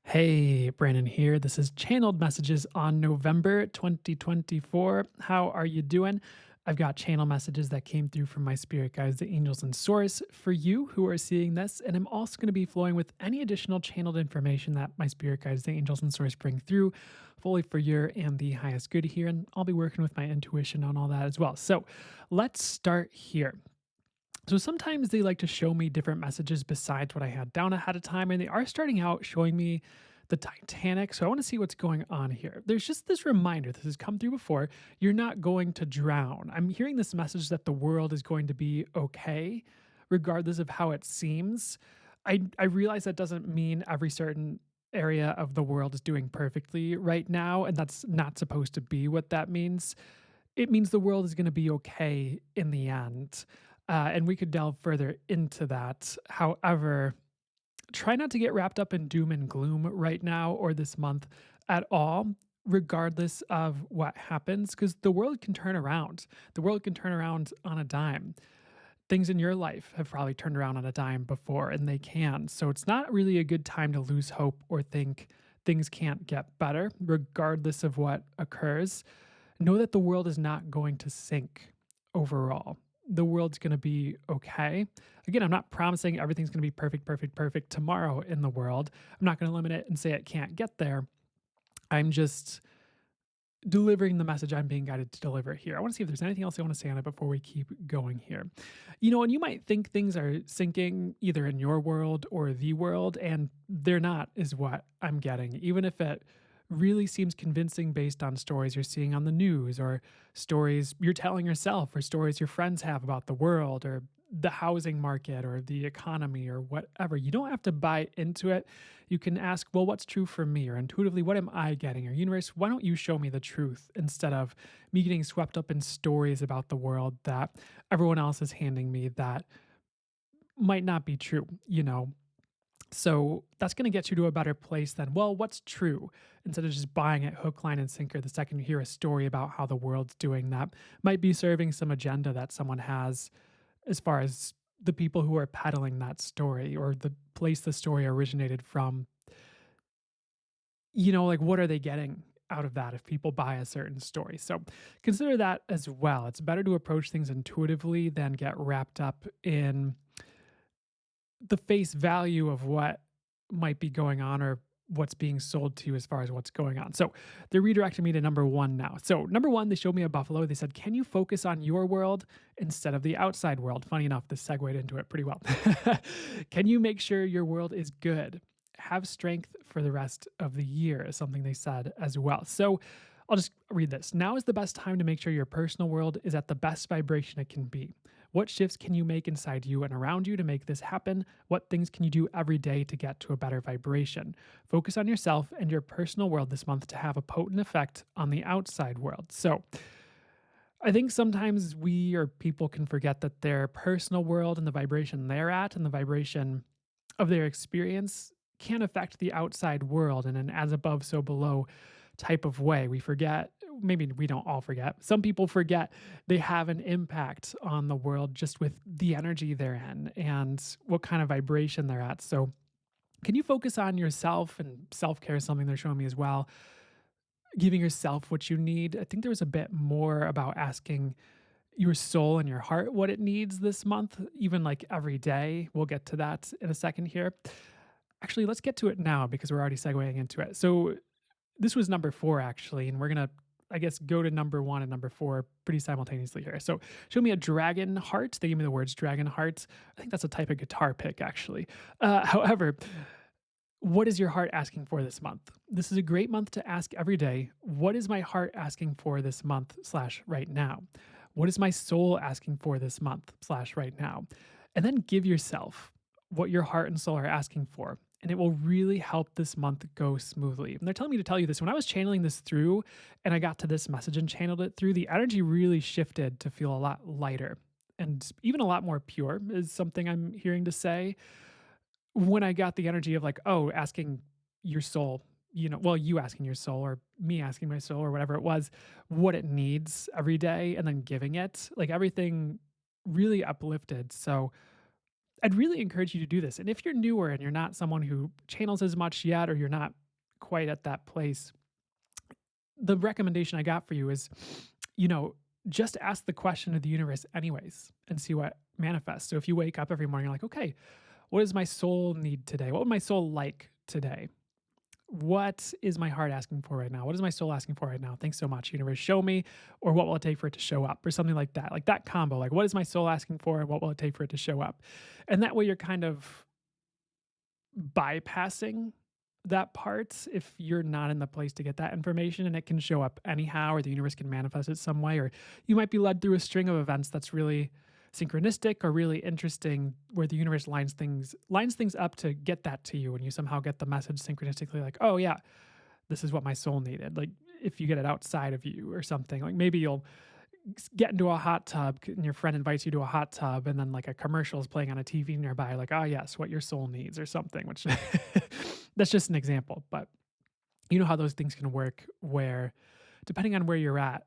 Hey, Brandon here. This is Channeled Messages on November 2024. How are you doing? I've got channel messages that came through from my spirit guides, the angels and source for you who are seeing this. And I'm also going to be flowing with any additional channeled information that my spirit guides, the angels and source bring through, fully for your and the highest good here. And I'll be working with my intuition on all that as well. So let's start here. So sometimes they like to show me different messages besides what I had down ahead of time, and they are starting out showing me the Titanic. So I want to see what's going on here. There's just this reminder, this has come through before, you're not going to drown. I'm hearing this message that the world is going to be okay, regardless of how it seems. I realize that doesn't mean every certain area of the world is doing perfectly right now, and that's not supposed to be what that means. It means the world is going to be okay in the end. And we could delve further into that. However, try not to get wrapped up in doom and gloom right now or this month at all, regardless of what happens, because the world can turn around. The world can turn around on a dime. Things in your life have probably turned around on a dime before, and they can. So it's not really a good time to lose hope or think things can't get better, regardless of what occurs. Know that the world is not going to sink overall. The world's going to be okay. Again, I'm not promising everything's going to be perfect, perfect, perfect tomorrow in the world. I'm not going to limit it and say it can't get there. I'm just delivering the message I'm being guided to deliver here. I want to see if there's anything else I want to say on it before we keep going here. And you might think things are sinking either in your world or the world, and they're not, is what I'm getting. Even if it really seems convincing based on stories you're seeing on the news or stories you're telling yourself or stories your friends have about the world or the housing market or the economy or whatever. You don't have to buy into it. You can ask, well, what's true for me? Or intuitively, what am I getting? Or universe, why don't you show me the truth instead of me getting swept up in stories about the world that everyone else is handing me that might not be true. So that's going to get you to a better place than, well, what's true? Instead of just buying it hook, line, and sinker the second you hear a story about how the world's doing that might be serving some agenda that someone has as far as the people who are peddling that story or the place the story originated from. Like what are they getting out of that if people buy a certain story? So consider that as well. It's better to approach things intuitively than get wrapped up in the face value of what might be going on or what's being sold to you as far as what's going on. So they're redirecting me to number one now. So, number one, they showed me a buffalo. They said, can you focus on your world instead of the outside world? Funny enough, this segued into it pretty well. Can you make sure your world is good? Have strength for the rest of the year, is something they said as well. So, I'll just read this. Now is the best time to make sure your personal world is at the best vibration it can be. What shifts can you make inside you and around you to make this happen? What things can you do every day to get to a better vibration? Focus on yourself and your personal world this month to have a potent effect on the outside world. So, I think sometimes we or people can forget that their personal world and the vibration they're at and the vibration of their experience can affect the outside world in an as above, so below type of way. We forget, maybe we don't all forget. Some people forget they have an impact on the world just with the energy they're in and what kind of vibration they're at. So, can you focus on yourself? And self care is something they're showing me as well. Giving yourself what you need. I think there was a bit more about asking your soul and your heart what it needs this month, even like every day. We'll get to that in a second here. Actually, let's get to it now because we're already segueing into it. So, this was number four, actually, and we're gonna, I guess, go to number one and number four pretty simultaneously here. So, show me a dragon heart. They gave me the words dragon heart. I think that's a type of guitar pick, actually. However, what is your heart asking for this month? This is a great month to ask every day. What is my heart asking for this month slash right now? What is my soul asking for this month slash right now? And then give yourself what your heart and soul are asking for, and it will really help this month go smoothly. And they're telling me to tell you this. When I was channeling this through and I got to this message and channeled it through, the energy really shifted to feel a lot lighter and even a lot more pure, is something I'm hearing to say. When I got the energy of like, oh, asking your soul, you asking your soul or me asking my soul or whatever it was, what it needs every day and then giving it, like everything really uplifted. So I'd really encourage you to do this. And if you're newer and you're not someone who channels as much yet, or you're not quite at that place, the recommendation I got for you is, you know, just ask the question of the universe anyways and see what manifests. So if you wake up every morning, you're like, okay, what does my soul need today? What would my soul like today? What is my heart asking for right now? What is my soul asking for right now? Thanks so much, universe. Show me, or what will it take for it to show up, or something like that. Like that combo. Like, what is my soul asking for, and what will it take for it to show up? And that way, you're kind of bypassing that part if you're not in the place to get that information, and it can show up anyhow, or the universe can manifest it some way, or you might be led through a string of events that's really synchronistic or really interesting, where the universe lines things up to get that to you, and you somehow get the message synchronistically, like, oh yeah, this is what my soul needed. Like if you get it outside of you or something, like maybe you'll get into a hot tub and your friend invites you to a hot tub, and then like a commercial is playing on a TV nearby, like, oh yes, what your soul needs or something, which that's just an example. But you know how those things can work, where depending on where you're at,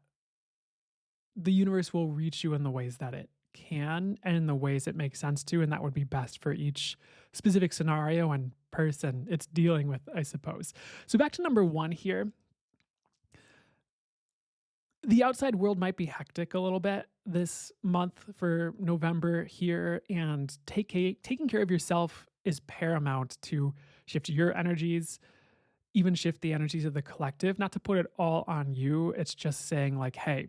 the universe will reach you in the ways that it can and in the ways it makes sense to, and that would be best for each specific scenario and person it's dealing with, I suppose. So back to number one here, the outside world might be hectic a little bit this month for November here, and taking care of yourself is paramount to shift your energies, even shift the energies of the collective. Not to put it all on you, it's just saying, like, hey,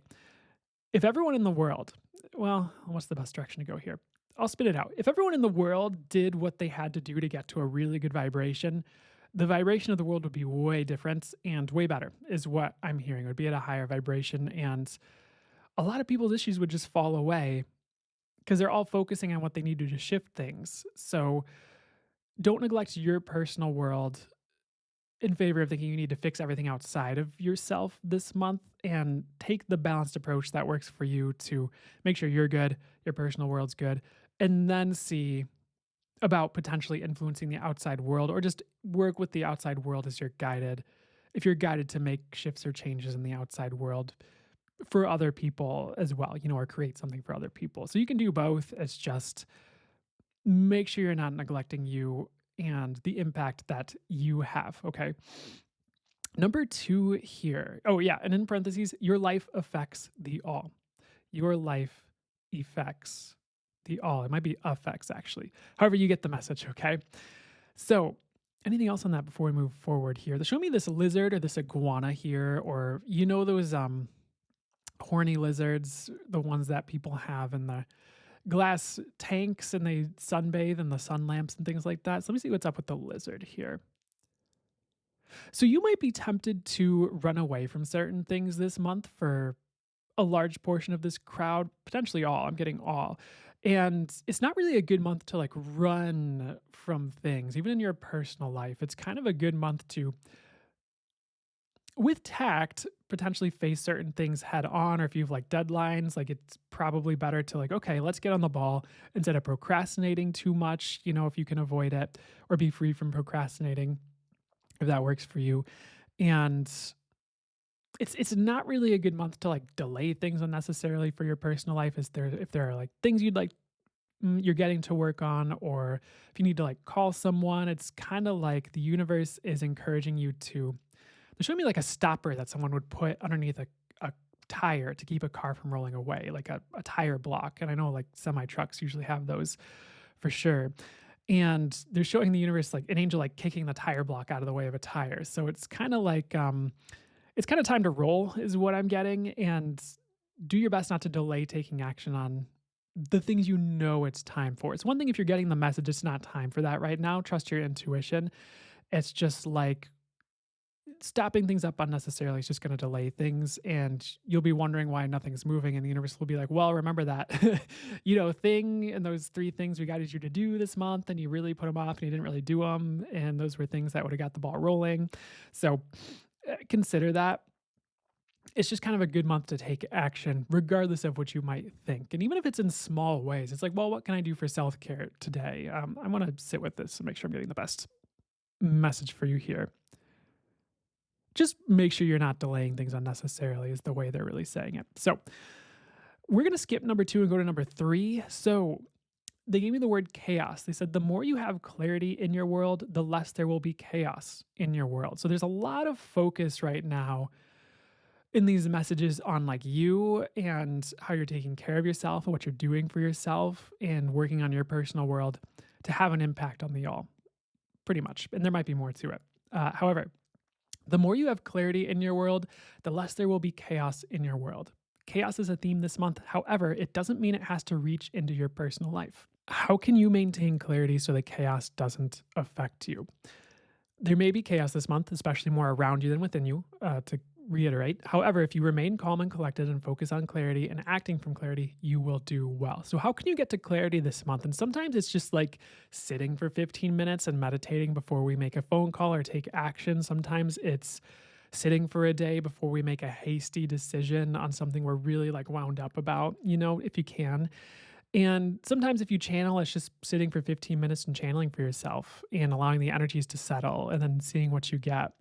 if everyone in the world, well, what's the best direction to go here? I'll spit it out. If everyone in the world did what they had to do to get to a really good vibration, the vibration of the world would be way different and way better, is what I'm hearing. It would be at a higher vibration. And a lot of people's issues would just fall away because they're all focusing on what they need to do to shift things. So don't neglect your personal world in favor of thinking you need to fix everything outside of yourself this month, and take the balanced approach that works for you to make sure you're good, your personal world's good, and then see about potentially influencing the outside world, or just work with the outside world as you're guided. If you're guided to make shifts or changes in the outside world for other people as well, or create something for other people. So you can do both. It's just make sure you're not neglecting you and the impact that you have. Okay. Number two here. Oh, yeah. And in parentheses, your life affects the all. Your life affects the all. It might be affects, actually. However, you get the message. Okay. So, anything else on that before we move forward here? Show me this lizard or this iguana here, or those horny lizards, the ones that people have in the glass tanks and they sunbathe in the sun lamps and things like that. So let me see what's up with the lizard here. So you might be tempted to run away from certain things this month for a large portion of this crowd, potentially all. I'm getting all. And it's not really a good month to like run from things, even in your personal life. It's kind of a good month to, with tact, potentially face certain things head on, or if you have like deadlines, like it's probably better to like, okay, let's get on the ball instead of procrastinating too much, if you can avoid it, or be free from procrastinating if that works for you. And it's not really a good month to like delay things unnecessarily for your personal life. If there are like things you're getting to work on, or if you need to like call someone, it's kind of like the universe is encouraging you to. They're showing me like a stopper that someone would put underneath a tire to keep a car from rolling away, like a tire block. And I know like semi trucks usually have those for sure. And they're showing the universe like an angel like kicking the tire block out of the way of a tire. So it's kind of like it's kind of time to roll is what I'm getting, and do your best not to delay taking action on the things it's time for. It's one thing if you're getting the message it's not time for that right now. Trust your intuition. It's just like stopping things up unnecessarily is just going to delay things, and you'll be wondering why nothing's moving, and the universe will be like, well, remember that thing and those three things we guided you to do this month, and you really put them off and you didn't really do them, and those were things that would have got the ball rolling. So consider that. It's just kind of a good month to take action regardless of what you might think, and even if it's in small ways, it's like, well, what can I do for self-care today? I want to sit with this and make sure I'm getting the best message for you here. Just make sure you're not delaying things unnecessarily is the way they're really saying it. So we're going to skip number two and go to number three. So They gave me the word chaos. They said the more you have clarity in your world, the less there will be chaos in your world. So there's a lot of focus right now in these messages on like you and how you're taking care of yourself and what you're doing for yourself and working on your personal world to have an impact on the all, pretty much. And there might be more to it. However, the more you have clarity in your world, the less there will be chaos in your world. Chaos is a theme this month. However, it doesn't mean it has to reach into your personal life. How can you maintain clarity so that chaos doesn't affect you? There may be chaos this month, especially more around you than within you, to reiterate. However, if you remain calm and collected and focus on clarity and acting from clarity, you will do well. So, how can you get to clarity this month? And sometimes it's just like sitting for 15 minutes and meditating before we make a phone call or take action. Sometimes it's sitting for a day before we make a hasty decision on something we're really like wound up about, if you can. And sometimes if you channel, it's just sitting for 15 minutes and channeling for yourself and allowing the energies to settle and then seeing what you get.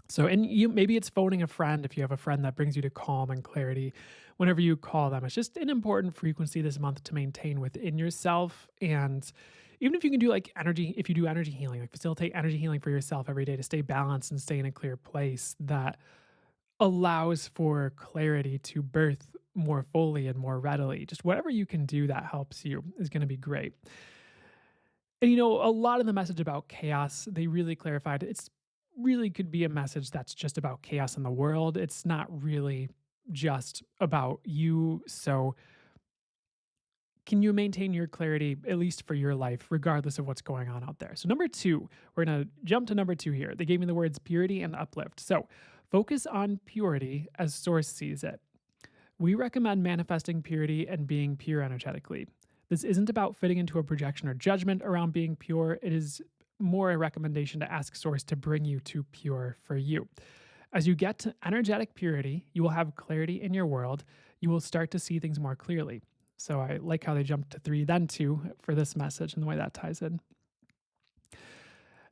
So, and you maybe it's phoning a friend if you have a friend that brings you to calm and clarity whenever you call them. It's just an important frequency this month to maintain within yourself. And even if you can do like energy, if you do energy healing, like facilitate energy healing for yourself every day to stay balanced and stay in a clear place, that allows for clarity to birth more fully and more readily. Just whatever you can do that helps you is going to be great. And a lot of the message about chaos, they really clarified it's really could be a message that's just about chaos in the world. It's not really just about you. So, can you maintain your clarity, at least for your life, regardless of what's going on out there? So, number two, we're going to jump to number two here. They gave me the words purity and uplift. So, focus on purity as Source sees it. We recommend manifesting purity and being pure energetically. This isn't about fitting into a projection or judgment around being pure. It is more a recommendation to ask Source to bring you to pure for you. As you get to energetic purity, you will have clarity in your world. You will start to see things more clearly. So I like how they jumped to three, then two for this message and the way that ties in.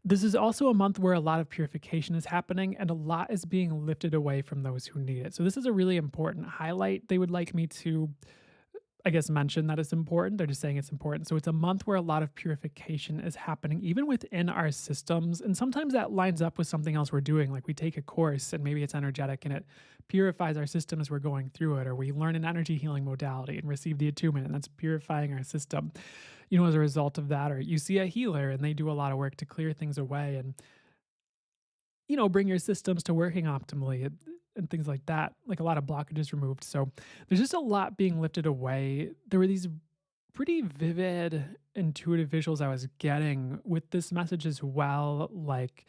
This is also a month where a lot of purification is happening and a lot is being lifted away from those who need it. So this is a really important highlight. They would like me to, I guess, mention that it's important. They're just saying it's important. So it's a month where a lot of purification is happening, even within our systems. And sometimes that lines up with something else we're doing. Like we take a course and maybe it's energetic and it purifies our system as we're going through it. Or we learn an energy healing modality and receive the attunement, and that's purifying our system, as a result of that. Or you see a healer and they do a lot of work to clear things away and, bring your systems to working optimally. And things like that, like a lot of blockages removed. So there's just a lot being lifted away. There were these pretty vivid, intuitive visuals I was getting with this message as well. Like,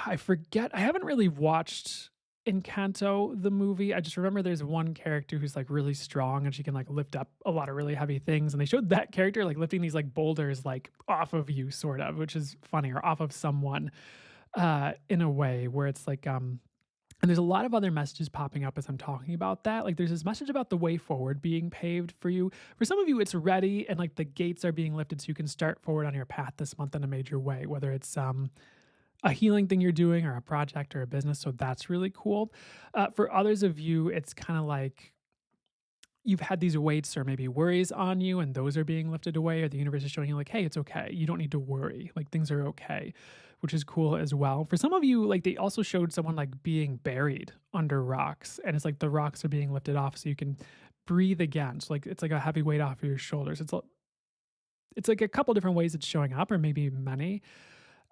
I forget, I haven't really watched Encanto, the movie. I just remember there's one character who's like really strong and she can like lift up a lot of really heavy things. And they showed that character like lifting these like boulders like off of you, sort of, which is funny, or off of someone in a way where it's like, and there's a lot of other messages popping up as I'm talking about that. Like there's this message about the way forward being paved for you. For some of you, it's ready and like the gates are being lifted so you can start forward on your path this month in a major way, whether it's a healing thing you're doing or a project or a business. So that's really cool. For others of you, it's kind of like you've had these weights or maybe worries on you and those are being lifted away, or the universe is showing you like, hey, it's okay. You don't need to worry. Like things are okay, which is cool as well. For some of you, like they also showed someone like being buried under rocks, and it's like the rocks are being lifted off so you can breathe again. So like it's like a heavy weight off of your shoulders. It's like a couple different ways it's showing up, or maybe many.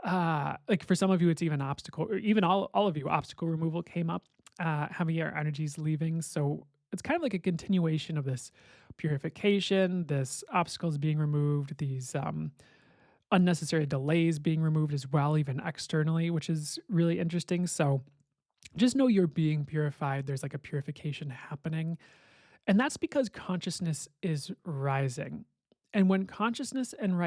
Like for some of you, it's even obstacle, or even all of you, obstacle removal came up, heavier energies leaving. So it's kind of like a continuation of this purification, this obstacles being removed, these unnecessary delays being removed as well, even externally, which is really interesting. So just know you're being purified. There's like a purification happening. And that's because consciousness is rising. And when consciousness and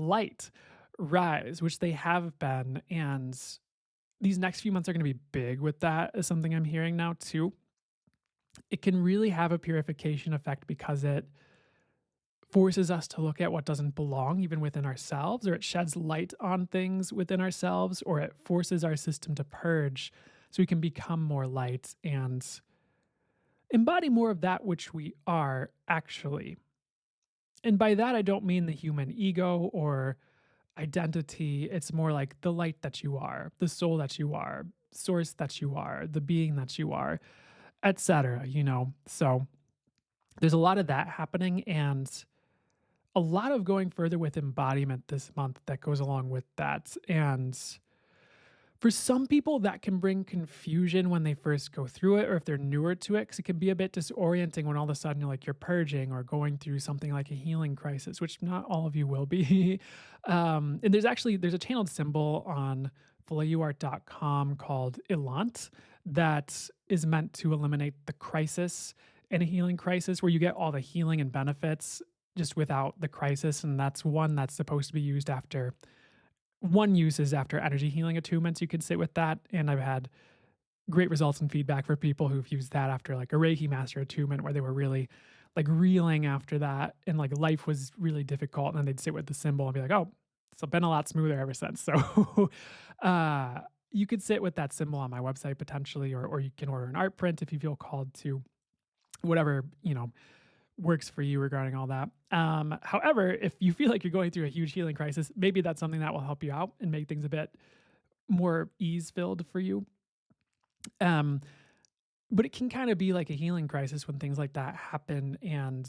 light rise, which they have been, and these next few months are going to be big with that, is something I'm hearing now too. It can really have a purification effect because it forces us to look at what doesn't belong even within ourselves, or it sheds light on things within ourselves, or it forces our system to purge so we can become more light. And embody more of that which we are actually. And by that, I don't mean the human ego or identity. It's more like the light that you are, the soul that you are, source that you are, the being that you are, etc. So there's a lot of that happening and a lot of going further with embodiment this month that goes along with that. And for some people, that can bring confusion when they first go through it or if they're newer to it, because it can be a bit disorienting when all of a sudden you're purging or going through something like a healing crisis, which not all of you will be. And there's a channeled symbol on year.com called Ilant that is meant to eliminate the crisis in a healing crisis, where you get all the healing and benefits just without the crisis. And that's one that's supposed to be used after one use is after energy healing attunements. You can sit with that. And I've had great results and feedback for people who've used that after like a Reiki master attunement where they were really like reeling after that and like life was really difficult. And then they'd sit with the symbol and be like, oh, it's been a lot smoother ever since. So uh, you could sit with that symbol on my website potentially, or you can order an art print if you feel called to, whatever, works for you regarding all that. However, if you feel like you're going through a huge healing crisis, maybe that's something that will help you out and make things a bit more ease filled for you. Um, but it can kind of be like a healing crisis when things like that happen. And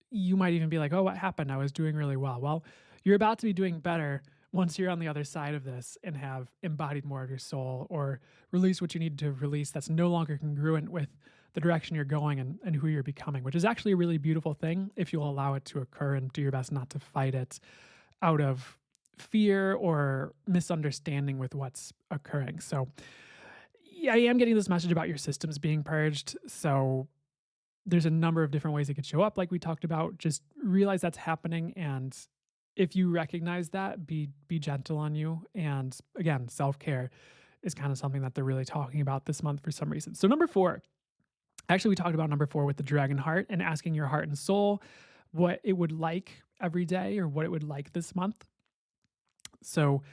you might even be like, oh, what happened? I was doing really well. Well, you're about to be doing better once you're on the other side of this and have embodied more of your soul or release what you need to release that's no longer congruent with the direction you're going and who you're becoming, which is actually a really beautiful thing if you'll allow it to occur and do your best not to fight it out of fear or misunderstanding with what's occurring. So, yeah, I am getting this message about your systems being purged. So, there's a number of different ways it could show up, like we talked about. Just realize that's happening, and if you recognize that, be gentle on you. And again, self-care is kind of something that they're really talking about this month for some reason. So number 4, actually we talked about number 4 with the dragon heart and asking your heart and soul what it would like every day or what it would like this month. So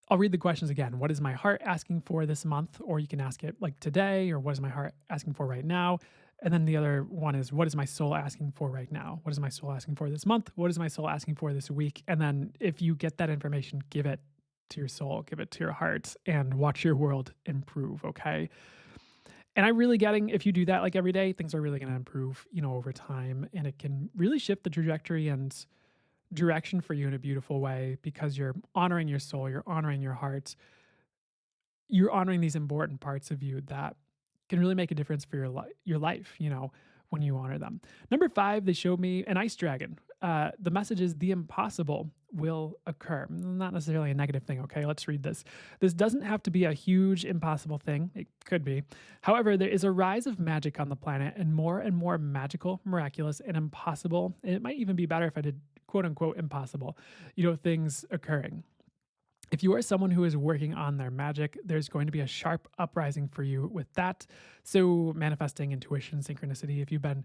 I'll read the questions again. What is my heart asking for this month? Or you can ask it like today, or what is my heart asking for right now? And then the other one is, what is my soul asking for right now? What is my soul asking for this month? What is my soul asking for this week? And then if you get that information, give it to your soul, give it to your heart, and watch your world improve, okay? And I'm really getting, if you do that like every day, things are really going to improve, over time. And it can really shift the trajectory and direction for you in a beautiful way because you're honoring your soul, you're honoring your heart, you're honoring these important parts of you that can really make a difference for your life, when you honor them. Number 5, they showed me an ice dragon. The message is the impossible will occur. Not necessarily a negative thing, okay? Let's read this. This doesn't have to be a huge impossible thing. It could be. However, there is a rise of magic on the planet and more magical, miraculous, and impossible. And it might even be better if I did quote unquote impossible, things occurring. If you are someone who is working on their magic, there's going to be a sharp uprising for you with that. So, manifesting intuition, synchronicity, if you've been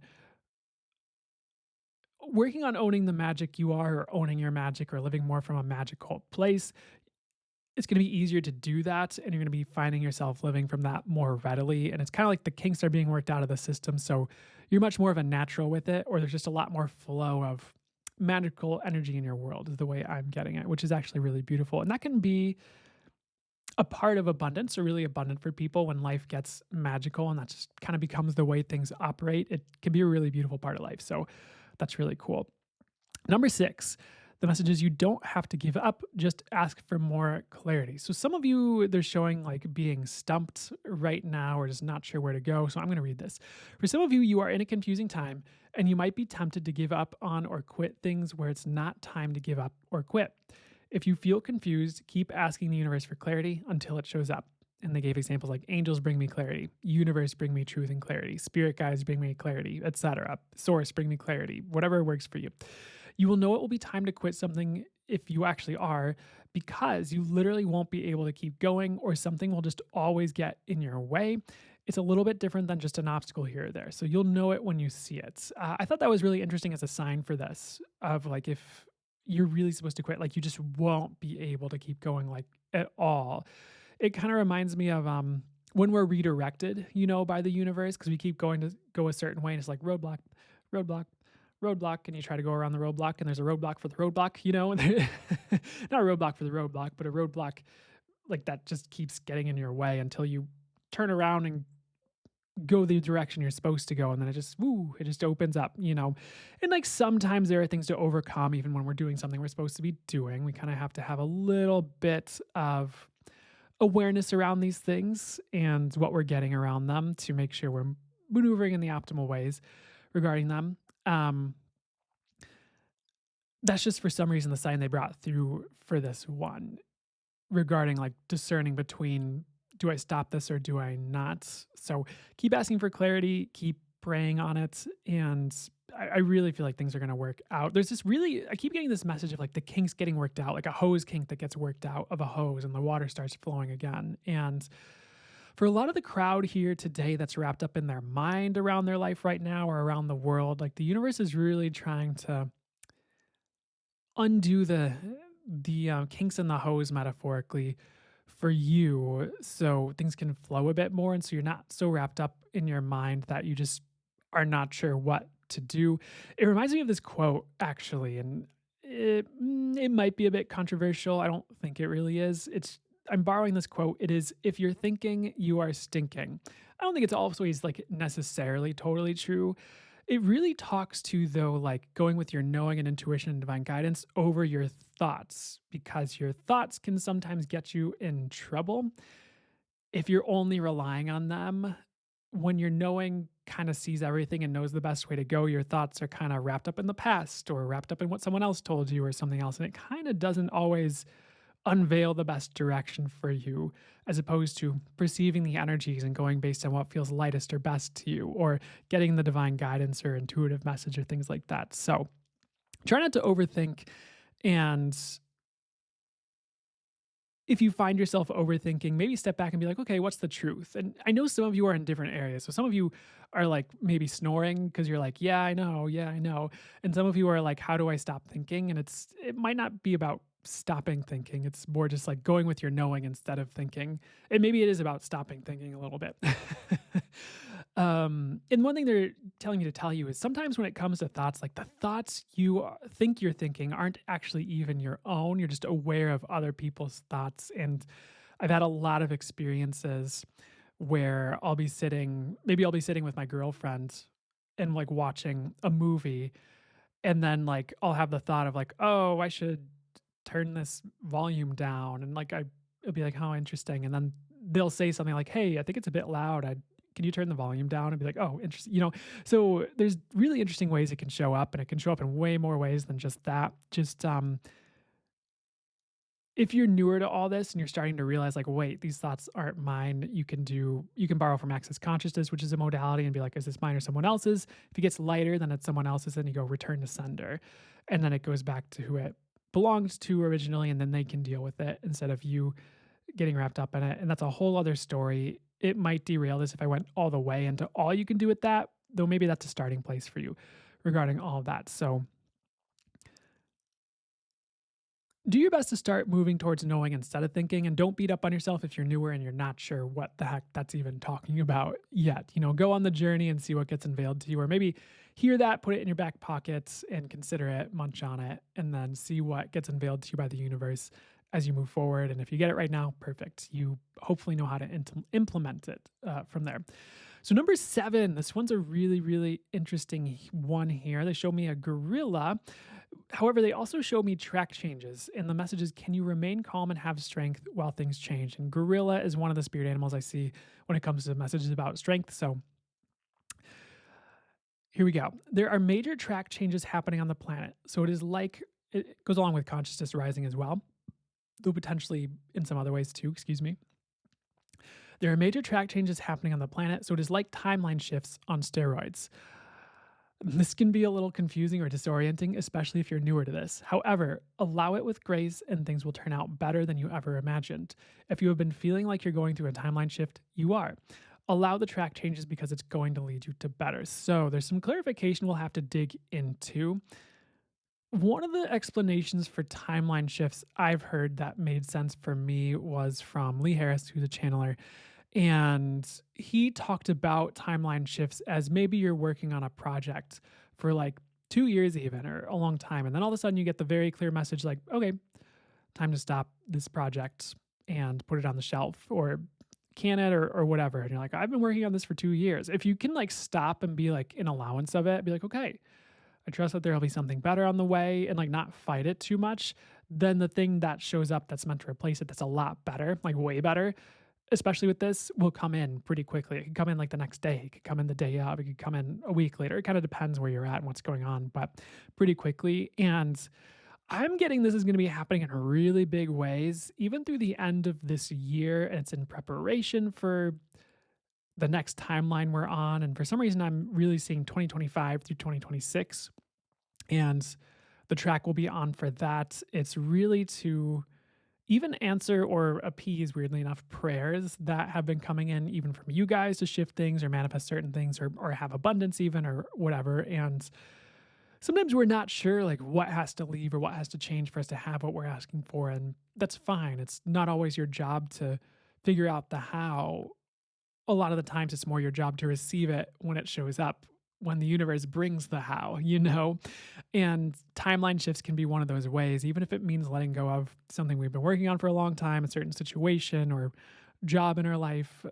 working on owning the magic you are, or owning your magic, or living more from a magical place, it's going to be easier to do that. And you're going to be finding yourself living from that more readily. And it's kind of like the kinks are being worked out of the system. So, you're much more of a natural with it, or there's just a lot more flow of magical energy in your world is the way I'm getting it, which is actually really beautiful. And that can be a part of abundance, or really abundant for people when life gets magical and that just kind of becomes the way things operate. It can be a really beautiful part of life. So that's really cool. Number 6, the message is you don't have to give up, just ask for more clarity. So some of you, they're showing like being stumped right now or just not sure where to go. So I'm going to read this. For some of you, you are in a confusing time and you might be tempted to give up on or quit things where it's not time to give up or quit. If you feel confused, keep asking the universe for clarity until it shows up. And they gave examples like angels bring me clarity, universe bring me truth and clarity, spirit guides bring me clarity, etc. Source bring me clarity, whatever works for you. You will know it will be time to quit something if you actually are, because you literally won't be able to keep going, or something will just always get in your way. It's a little bit different than just an obstacle here or there. So you'll know it when you see it. I thought that was really interesting as a sign for this, of like if you're really supposed to quit, like you just won't be able to keep going like at all. It kind of reminds me of when we're redirected, by the universe, because we keep going to go a certain way, and it's like roadblock, roadblock, roadblock, and you try to go around the roadblock, and there's a roadblock for the roadblock, not a roadblock for the roadblock, but a roadblock like that just keeps getting in your way until you turn around and go the direction you're supposed to go, and then it just opens up. And like sometimes there are things to overcome even when we're doing something we're supposed to be doing. We kind of have to have a little bit of awareness around these things and what we're getting around them to make sure we're maneuvering in the optimal ways regarding them. Um, that's just for some reason the sign they brought through for this one regarding like discerning between, do I stop this or do I not? So keep asking for clarity, keep praying on it. And I really feel like things are going to work out. I keep getting this message of like the kinks getting worked out, like a hose kink that gets worked out of a hose and the water starts flowing again. And for a lot of the crowd here today that's wrapped up in their mind around their life right now or around the world, like the universe is really trying to undo the kinks in the hose metaphorically for you so things can flow a bit more and so you're not so wrapped up in your mind that you just are not sure what to do. It reminds me of this quote actually, and it might be a bit controversial. I don't think it really is. I'm borrowing this quote. It is, if you're thinking, you are stinking. I don't think it's always like necessarily totally true. It really talks to, though, like going with your knowing and intuition and divine guidance over your thoughts, because your thoughts can sometimes get you in trouble if you're only relying on them. When your knowing kind of sees everything and knows the best way to go, your thoughts are kind of wrapped up in the past or wrapped up in what someone else told you or something else. And it kind of doesn't always unveil the best direction for you, as opposed to perceiving the energies and going based on what feels lightest or best to you, or getting the divine guidance or intuitive message or things like that. So try not to overthink. And if you find yourself overthinking, maybe step back and be like, okay, what's the truth? And I know some of you are in different areas. So some of you are like maybe snoring because you're like, yeah, I know. Yeah, I know. And some of you are like, how do I stop thinking? And it might not be about stopping thinking. It's more just like going with your knowing instead of thinking. And maybe it is about stopping thinking a little bit. And one thing they're telling me to tell you is sometimes when it comes to thoughts, like the thoughts think you're thinking aren't actually even your own. You're just aware of other people's thoughts. And I've had a lot of experiences where maybe I'll be sitting with my girlfriend and like watching a movie. And then like I'll have the thought of like, oh, I should turn this volume down. And like it'll be like, how interesting. And then they'll say something like, hey, I think it's a bit loud. Can you turn the volume down? And be like, oh, interesting. So there's really interesting ways it can show up, and it can show up in way more ways than just that. If you're newer to all this and you're starting to realize like, wait, these thoughts aren't mine, you can borrow from access consciousness, which is a modality, and be like, is this mine or someone else's? If it gets lighter, then it's someone else's, then you go return to sender. And then it goes back to who it belongs to originally, and then they can deal with it instead of you getting wrapped up in it. And that's a whole other story. It might derail this if I went all the way into all you can do with that, though maybe that's a starting place for you regarding all of that. So do your best to start moving towards knowing instead of thinking, and don't beat up on yourself if you're newer and you're not sure what the heck that's even talking about yet. Go on the journey and see what gets unveiled to you, or maybe hear that, put it in your back pocket and consider it, munch on it, and then see what gets unveiled to you by the universe as you move forward. And if you get it right now, perfect. You hopefully know how to implement it from there. So number 7, this one's a really, really interesting one here. They show me a gorilla. However, they also show me track changes. And the message is, can you remain calm and have strength while things change? And gorilla is one of the spirit animals I see when it comes to messages about strength. So here we go. There are major track changes happening on the planet. So it goes along with consciousness rising as well, though potentially in some other ways too, excuse me. There are major track changes happening on the planet, so it is like timeline shifts on steroids. This can be a little confusing or disorienting, especially if you're newer to this. However, allow it with grace and things will turn out better than you ever imagined. If you have been feeling like you're going through a timeline shift, you are. Allow the track changes because it's going to lead you to better. So there's some clarification we'll have to dig into. One of the explanations for timeline shifts I've heard that made sense for me was from Lee Harris, who's a channeler. And he talked about timeline shifts as maybe you're working on a project for like 2 years, even, or a long time. And then all of a sudden you get the very clear message like, okay, time to stop this project and put it on the shelf or can it or whatever. And you're like, I've been working on this for 2 years. If you can like stop and be like in allowance of it, be like, okay, I trust that there'll be something better on the way and like not fight it too much, then the thing that shows up that's meant to replace it that's a lot better, like way better, especially with this, will come in pretty quickly. It could come in like the next day, it could come in the day of, it could come in a week later. It kind of depends where you're at and what's going on, but pretty quickly. And I'm getting this is going to be happening in really big ways, even through the end of this year. And it's in preparation for the next timeline we're on. And for some reason, I'm really seeing 2025 through 2026. And the track will be on for that. It's really to even answer or appease, weirdly enough, prayers that have been coming in, even from you guys to shift things or manifest certain things or have abundance, even or whatever. And sometimes we're not sure like what has to leave or what has to change for us to have what we're asking for. And that's fine. It's not always your job to figure out the how. A lot of the times it's more your job to receive it when it shows up, when the universe brings the how, you know? And timeline shifts can be one of those ways, even if it means letting go of something we've been working on for a long time, a certain situation or job in our life,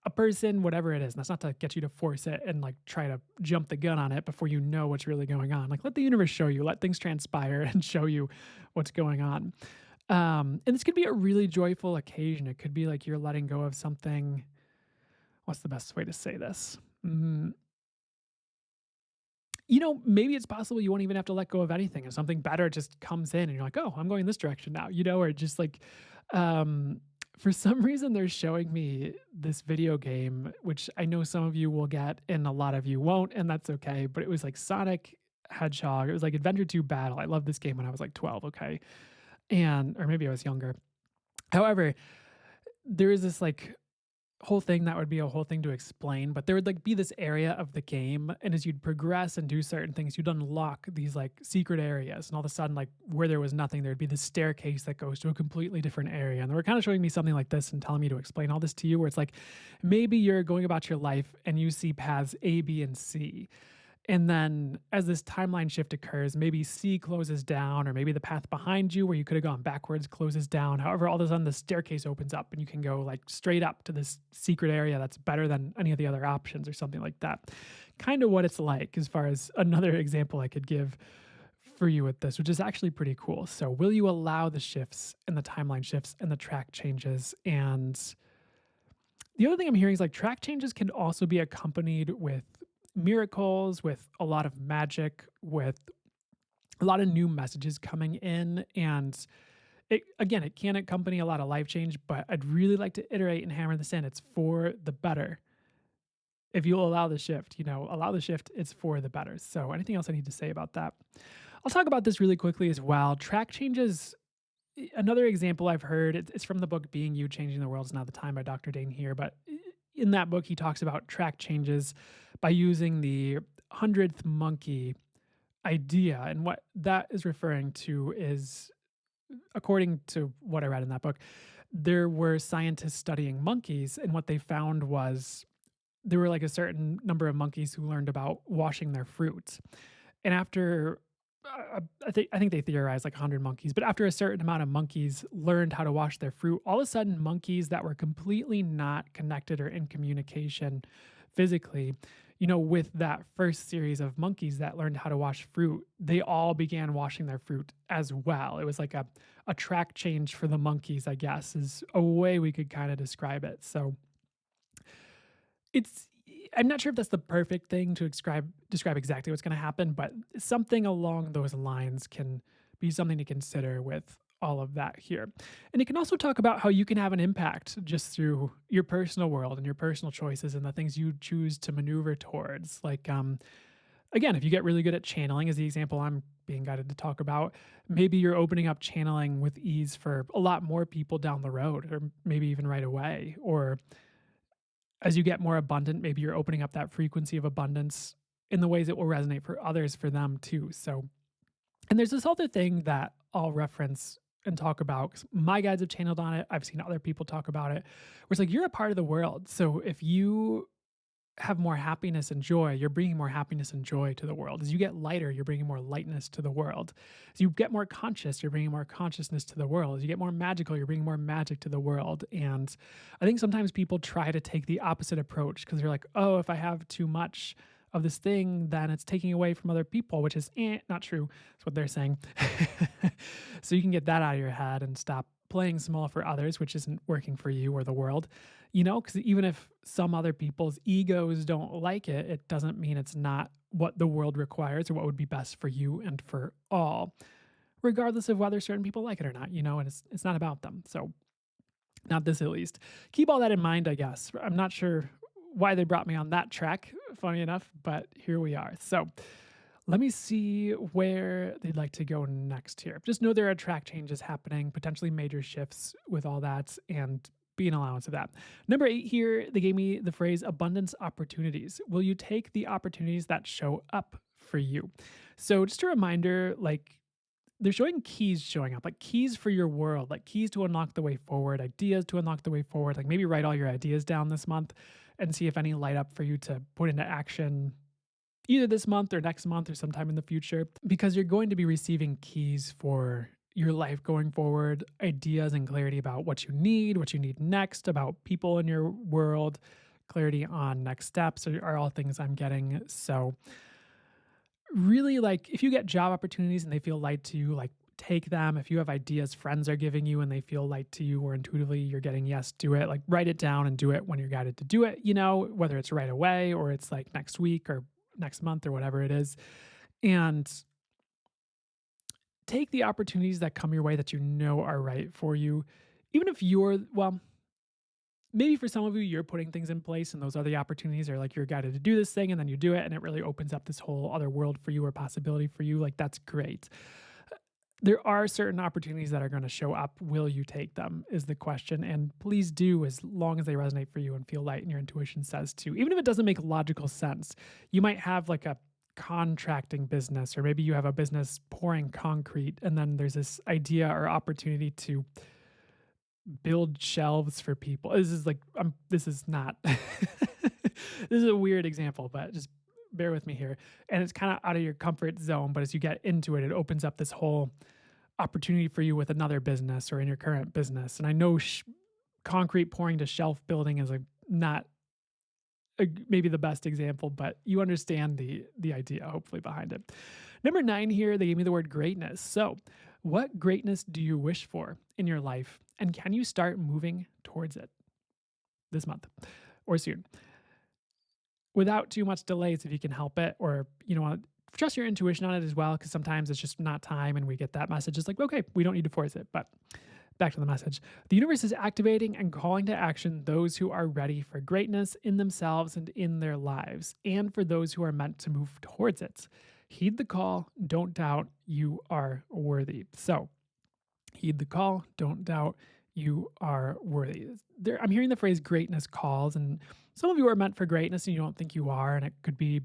a person, whatever it is. And that's not to get you to force it and like try to jump the gun on it before you know what's really going on. Like let the universe show you, let things transpire and show you what's going on. And this could be a really joyful occasion. It could be like you're letting go of something. What's the best way to say this? Mm, maybe it's possible you won't even have to let go of anything and something better just comes in and you're like, "Oh, I'm going this direction now," or just like, um, for some reason, they're showing me this video game, which I know some of you will get and a lot of you won't, and that's okay, but it was like Sonic Hedgehog. It was like Adventure 2 Battle. I loved this game when I was like 12, okay? Or maybe I was younger. However, there is this like whole thing that would be a whole thing to explain, but there would like be this area of the game, and as you'd progress and do certain things, you'd unlock these like secret areas, and all of a sudden, like where there was nothing, there'd be this staircase that goes to a completely different area. And they were kind of showing me something like this and telling me to explain all this to you, where it's like maybe you're going about your life and you see paths A, B, and C. And then as this timeline shift occurs, maybe C closes down, or maybe the path behind you where you could have gone backwards closes down. However, all of a sudden the staircase opens up and you can go like straight up to this secret area that's better than any of the other options or something like that. Kind of what it's like as far as another example I could give for you with this, which is actually pretty cool. So, will you allow the shifts and the timeline shifts and the track changes? And the other thing I'm hearing is like track changes can also be accompanied with miracles, with a lot of magic, with a lot of new messages coming in. And it can accompany a lot of life change, but I'd really like to iterate and hammer this in. It's for the better. If you'll allow the shift, allow the shift, it's for the better. So, anything else I need to say about that? I'll talk about this really quickly as well. Track changes, another example I've heard, it's from the book Being You, Changing the World is Not the Time by Dr. Dane here. But in that book, he talks about track changes by using the 100th monkey idea. And what that is referring to is, according to what I read in that book, there were scientists studying monkeys, and what they found was there were like a certain number of monkeys who learned about washing their fruit. And after I think they theorized like 100 monkeys, but after a certain amount of monkeys learned how to wash their fruit, all of a sudden monkeys that were completely not connected or in communication physically, with that first series of monkeys that learned how to wash fruit, they all began washing their fruit as well. It was like a track change for the monkeys, I guess, is a way we could kind of describe it. So it's I'm not sure if that's the perfect thing to describe exactly what's going to happen, but something along those lines can be something to consider with all of that here. And it can also talk about how you can have an impact just through your personal world and your personal choices and the things you choose to maneuver towards. Like again, if you get really good at channeling, is the example I'm being guided to talk about, maybe you're opening up channeling with ease for a lot more people down the road, or maybe even right away. Or as you get more abundant, maybe you're opening up that frequency of abundance in the ways that will resonate for others, for them too. So, and there's this other thing that I'll reference and talk about 'cause my guides have channeled on it. I've seen other people talk about it. Where it's like you're a part of the world. So if you have more happiness and joy, you're bringing more happiness and joy to the world. As you get lighter, you're bringing more lightness to the world. As you get more conscious, you're bringing more consciousness to the world. As you get more magical, you're bringing more magic to the world. And I think sometimes people try to take the opposite approach because they're like, oh, if I have too much of this thing, then it's taking away from other people, which is not true. That's what they're saying. So you can get that out of your head and stop playing small for others, which isn't working for you or the world, because even if some other people's egos don't like it, it doesn't mean it's not what the world requires or what would be best for you and for all, regardless of whether certain people like it or not, and it's not about them. So, not this at least. Keep all that in mind, I guess. I'm not sure why they brought me on that track, funny enough, but here we are. So, let me see where they'd like to go next here. Just know there are track changes happening, potentially major shifts with all that, and be an allowance of that. Number 8 here, they gave me the phrase abundance opportunities. Will you take the opportunities that show up for you? So just a reminder, like they're showing keys showing up, like keys for your world, like keys to unlock the way forward, ideas to unlock the way forward. Like maybe write all your ideas down this month and see if any light up for you to put into action either this month or next month or sometime in the future, because you're going to be receiving keys for your life going forward, ideas and clarity about what you need next, about people in your world, clarity on next steps are all things I'm getting. So, really, like if you get job opportunities and they feel light to you, like take them. If you have ideas friends are giving you and they feel light to you or intuitively you're getting yes, do it. Like write it down and do it when you're guided to do it, whether it's right away or it's like next week or next month or whatever it is. And take the opportunities that come your way that are right for you. Even if maybe for some of you, you're putting things in place and those other opportunities are like you're guided to do this thing and then you do it and it really opens up this whole other world for you or possibility for you. Like that's great. There are certain opportunities that are going to show up. Will you take them is the question. And please do, as long as they resonate for you and feel light and your intuition says to. Even if it doesn't make logical sense, you might have like a contracting business, or maybe you have a business pouring concrete, and then there's this idea or opportunity to build shelves for people. This is not, this is a weird example, but just bear with me here. And it's kind of out of your comfort zone, but as you get into it, it opens up this whole opportunity for you with another business or in your current business. And I know concrete pouring to shelf building is not maybe the best example, but you understand the idea hopefully behind it. Number 9 here, they gave me the word greatness. So, what greatness do you wish for in your life, and can you start moving towards it this month or soon? Without too much delays if you can help it, or trust your intuition on it as well, because sometimes it's just not time and we get that message. It's like, okay, we don't need to force it. But back to the message. The universe is activating and calling to action those who are ready for greatness in themselves and in their lives, and for those who are meant to move towards it. Heed the call, don't doubt, you are worthy. So, heed the call, don't doubt, you are worthy. I'm hearing the phrase greatness calls, and some of you are meant for greatness and you don't think you are, and it could be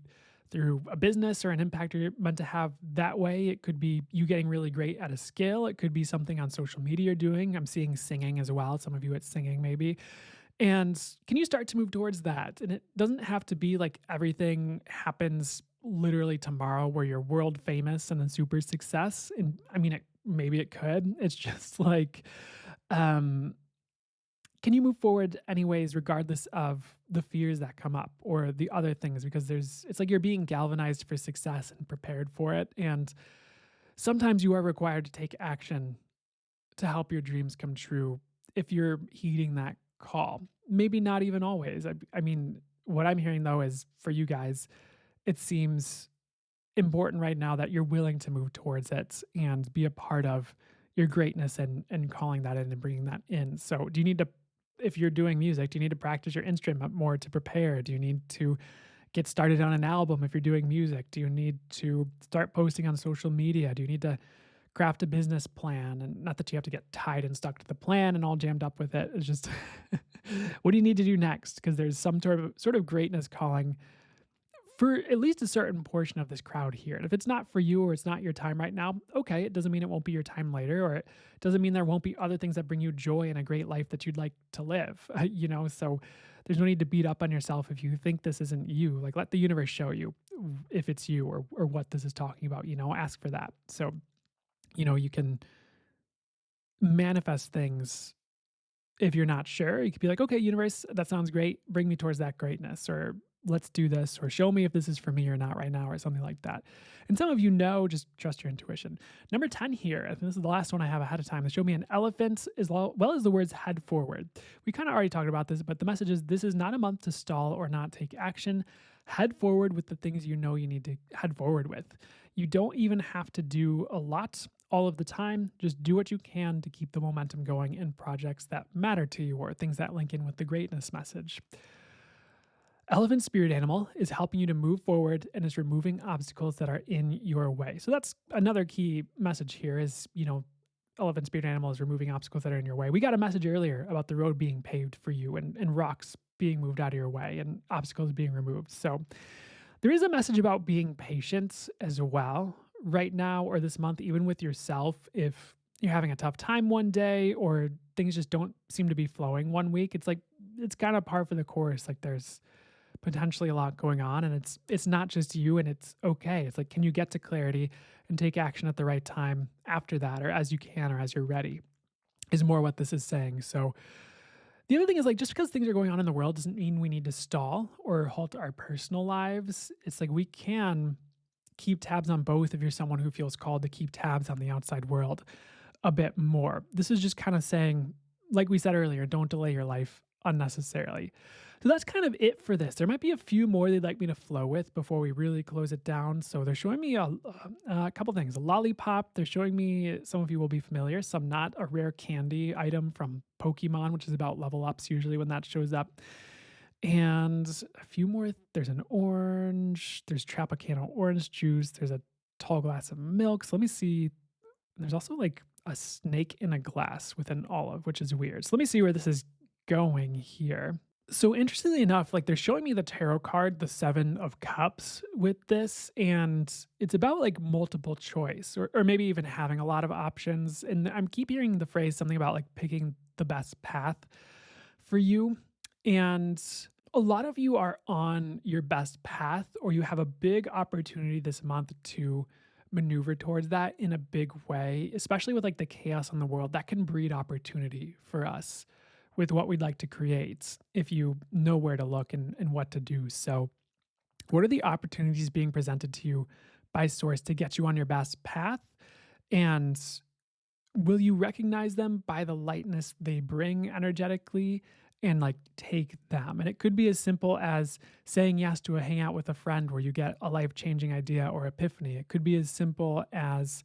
through a business or an impact you're meant to have that way. It could be you getting really great at a skill. It could be something on social media you're doing. I'm seeing singing as well. Some of you it's singing maybe. And can you start to move towards that? And it doesn't have to be like everything happens literally tomorrow where you're world famous and a super success. And I mean, maybe it could. It's just like, can you move forward anyways, regardless of the fears that come up or the other things? Because it's like you're being galvanized for success and prepared for it. And sometimes you are required to take action to help your dreams come true if you're heeding that call. Maybe not even always. I mean, what I'm hearing though is for you guys, it seems important right now that you're willing to move towards it and be a part of your greatness and calling that in and bringing that in. So do you need to, if you're doing music, do you need to practice your instrument more to prepare? Do you need to get started on an album if you're doing music? Do you need to start posting on social media? Do you need to craft a business plan? And not that you have to get tied and stuck to the plan and all jammed up with it. It's just, what do you need to do next? Because there's some sort of greatness calling for at least a certain portion of this crowd here. And if it's not for you or it's not your time right now, okay, it doesn't mean it won't be your time later, or it doesn't mean there won't be other things that bring you joy and a great life that you'd like to live. So there's no need to beat up on yourself if you think this isn't you. Like, let the universe show you if it's you or what this is talking about, ask for that. So, you can manifest things. If you're not sure, you could be like, okay, universe, that sounds great. Bring me towards that greatness, or let's do this, or show me if this is for me or not right now, or something like that. And some of just trust your intuition. Number 10 here, and this is the last one I have ahead of time. They show me an elephant as well as the words head forward. We kind of already talked about this, but the message is this is not a month to stall or not take action. Head forward with the things you know you need to head forward with. You don't even have to do a lot all of the time. Just do what you can to keep the momentum going in projects that matter to you or things that link in with the greatness message. Elephant spirit animal is helping you to move forward and is removing obstacles that are in your way. So that's another key message here is, elephant spirit animal is removing obstacles that are in your way. We got a message earlier about the road being paved for you and rocks being moved out of your way and obstacles being removed. So there is a message about being patient as well right now or this month, even with yourself. If you're having a tough time one day or things just don't seem to be flowing one week, it's like it's kind of par for the course. Like there's potentially a lot going on and it's not just you, and it's okay. It's like, can you get to clarity and take action at the right time after that, or as you can, or as you're ready, is more what this is saying. So the other thing is, like, just because things are going on in the world doesn't mean we need to stall or halt our personal lives. It's like we can keep tabs on both if you're someone who feels called to keep tabs on the outside world a bit more. This is just kind of saying, like we said earlier, don't delay your life unnecessarily. So that's kind of it for this. There might be a few more they'd like me to flow with before we really close it down. So they're showing me a couple things. A lollipop. They're showing me, some of you will be familiar, some not, a rare candy item from Pokemon, which is about level ups usually when that shows up. And a few more. There's an orange. There's Tropicana orange juice. There's a tall glass of milk. So let me see. There's also like a snake in a glass with an olive, which is weird. So let me see where this is going here. So interestingly enough, like they're showing me the tarot card, the 7 of Cups with this, and it's about like multiple choice or maybe even having a lot of options. And I'm keep hearing the phrase something about like picking the best path for you. And a lot of you are on your best path, or you have a big opportunity this month to maneuver towards that in a big way, especially with like the chaos in the world that can breed opportunity for us with what we'd like to create if you know where to look and what to do. So, what are the opportunities being presented to you by source to get you on your best path? And will you recognize them by the lightness they bring energetically and like take them? And it could be as simple as saying yes to a hangout with a friend where you get a life changing idea or epiphany. It could be as simple as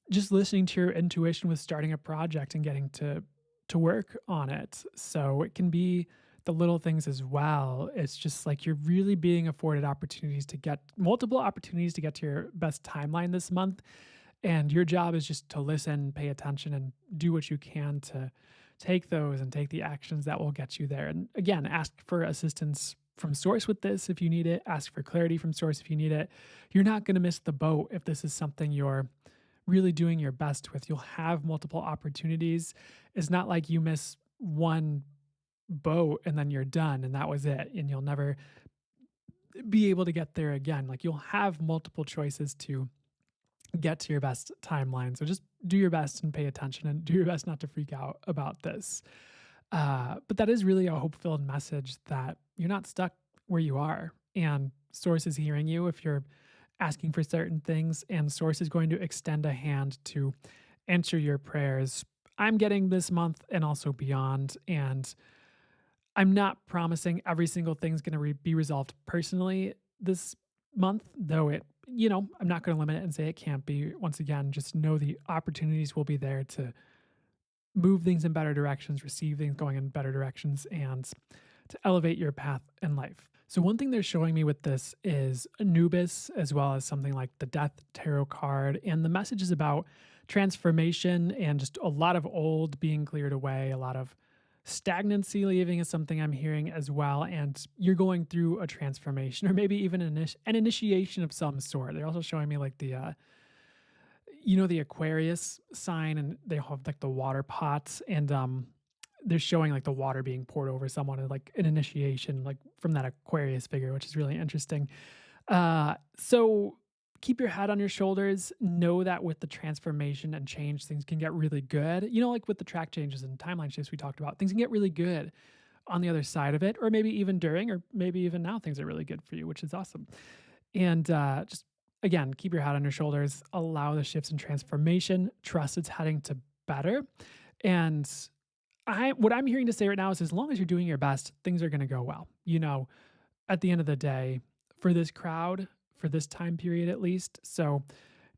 just listening to your intuition with starting a project and getting to work on it. So it can be the little things as well. It's just like you're really being afforded opportunities to get multiple opportunities to get to your best timeline this month. And your job is just to listen, pay attention, and do what you can to take those and take the actions that will get you there. And again, ask for assistance from source with this if you need it. Ask for clarity from source if you need it. You're not going to miss the boat if this is something you're really doing your best with. You'll have multiple opportunities. It's not like you miss one boat and then you're done and that was it, and you'll never be able to get there again. Like you'll have multiple choices to get to your best timeline. So just do your best and pay attention and do your best not to freak out about this. But that is really a hope-filled message that you're not stuck where you are, and source is hearing you if you're asking for certain things, and source is going to extend a hand to answer your prayers. I'm getting this month and also beyond, and I'm not promising every single thing's going to be resolved personally this month, though I'm not going to limit it and say it can't be. Once again, just know the opportunities will be there to move things in better directions, receive things going in better directions, and to elevate your path in life. So one thing they're showing me with this is Anubis, as well as something like the Death Tarot card. And the message is about transformation and just a lot of old being cleared away, a lot of Stagnancy leaving is something I'm hearing as well, and you're going through a transformation or maybe even an initiation of some sort. They're also showing me like the Aquarius sign, and they have like the water pots, and they're showing like the water being poured over someone and like an initiation, like from that Aquarius figure, which is really interesting. So keep your head on your shoulders. Know that with the transformation and change, things can get really good. Like with the track changes and timeline shifts we talked about, things can get really good on the other side of it, or maybe even during, or maybe even now, things are really good for you, which is awesome. And just again, keep your head on your shoulders, allow the shifts and transformation, trust it's heading to better. And what I'm hearing to say right now is as long as you're doing your best, things are going to go well. At the end of the day, for this crowd, for this time period at least. So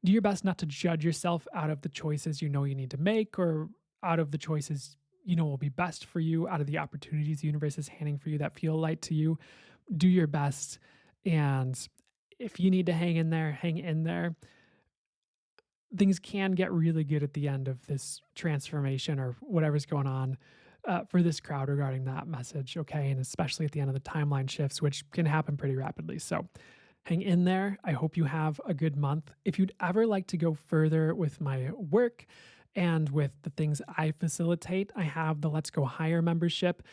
do your best not to judge yourself out of the choices you know you need to make, or out of the choices you know will be best for you, out of the opportunities the universe is handing for you that feel light to you. Do your best. And if you need to hang in there, hang in there. Things can get really good at the end of this transformation or whatever's going on for this crowd regarding that message. Okay. And especially at the end of the timeline shifts, which can happen pretty rapidly. So hang in there. I hope you have a good month. If you'd ever like to go further with my work and with the things I facilitate, I have the Let's Go Higher membership.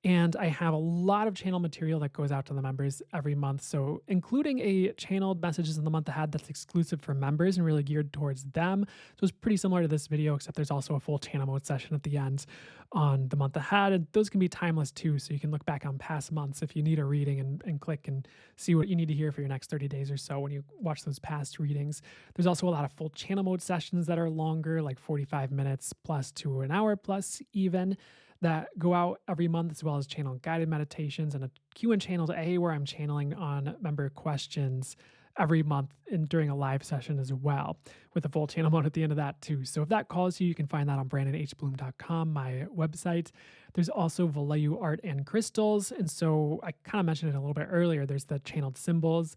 And I have a lot of channel material that goes out to the members every month. So, including a channeled messages in the month ahead that's exclusive for members and really geared towards them. So, it's pretty similar to this video, except there's also a full channel mode session at the end on the month ahead. And those can be timeless too. So, you can look back on past months if you need a reading and click and see what you need to hear for your next 30 days or so when you watch those past readings. There's also a lot of full channel mode sessions that are longer, like 45 minutes plus to an hour plus, even that go out every month, as well as channel guided meditations and a Q&A channel A where I'm channeling on member questions every month and during a live session as well, with a full channel mode at the end of that too. So if that calls you, you can find that on brandonhbloom.com, my website. There's also Vallejo art and crystals. And so I kind of mentioned it a little bit earlier. There's the channeled symbols,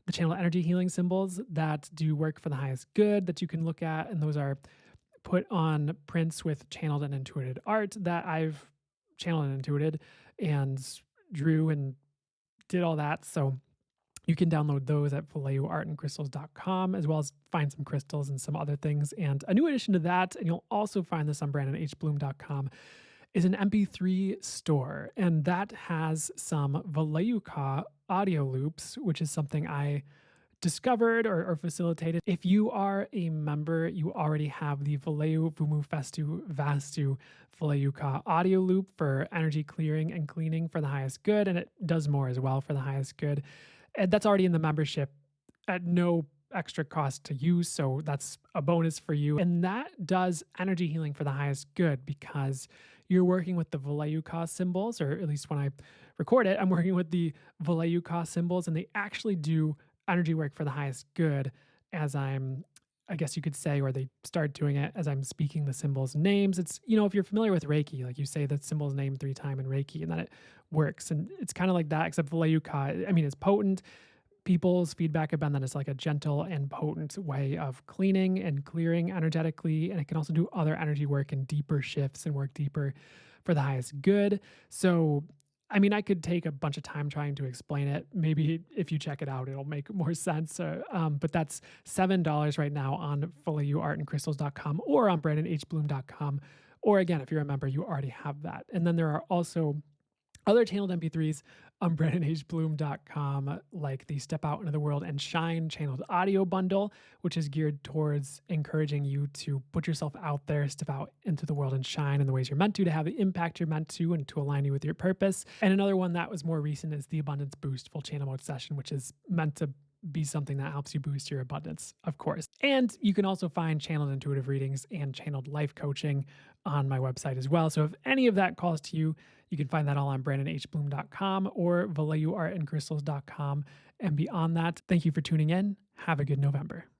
the channel energy healing symbols that do work for the highest good that you can look at. And those are put on prints with channeled and intuited art that I've channeled and intuited and drew and did all that. So you can download those at vallejoartandcrystals.com, as well as find some crystals and some other things. And a new addition to that, and you'll also find this on brandonhbloom.com, is an MP3 store. And that has some Vallejo audio loops, which is something I discovered or facilitated. If you are a member, you already have the Vallejo Vumu Festu Vastu Vallejo audio loop for energy clearing and cleaning for the highest good, and it does more as well for the highest good. And that's already in the membership at no extra cost to use, so that's a bonus for you. And that does energy healing for the highest good because you're working with the Vallejo symbols, or at least when I record it, I'm working with the Vallejo symbols, and they actually do energy work for the highest good as I guess you could say, or they start doing it as I'm speaking the symbols' names. It's, if you're familiar with Reiki, like you say the symbol's name 3 times in Reiki and then it works. And it's kind of like that, except Vallejo, it's potent. People's feedback have been that it's like a gentle and potent way of cleaning and clearing energetically. And it can also do other energy work and deeper shifts and work deeper for the highest good. So I could take a bunch of time trying to explain it. Maybe if you check it out, it'll make more sense. But that's $7 right now on vallejoartandcrystals.com or on brandonhbloom.com. Or again, if you're a member, you already have that. And then there are also other channeled MP3s on brandonhbloom.com, like the Step Out into the World and Shine channeled audio bundle, which is geared towards encouraging you to put yourself out there, step out into the world and shine in the ways you're meant to have the impact you're meant to, and to align you with your purpose. And another one that was more recent is the Abundance Boost full channel mode session, which is meant to be something that helps you boost your abundance, of course. And you can also find channeled intuitive readings and channeled life coaching on my website as well. So if any of that calls to you, you can find that all on brandonhbloom.com or vallejoartandcrystals.com. And beyond that, thank you for tuning in. Have a good November.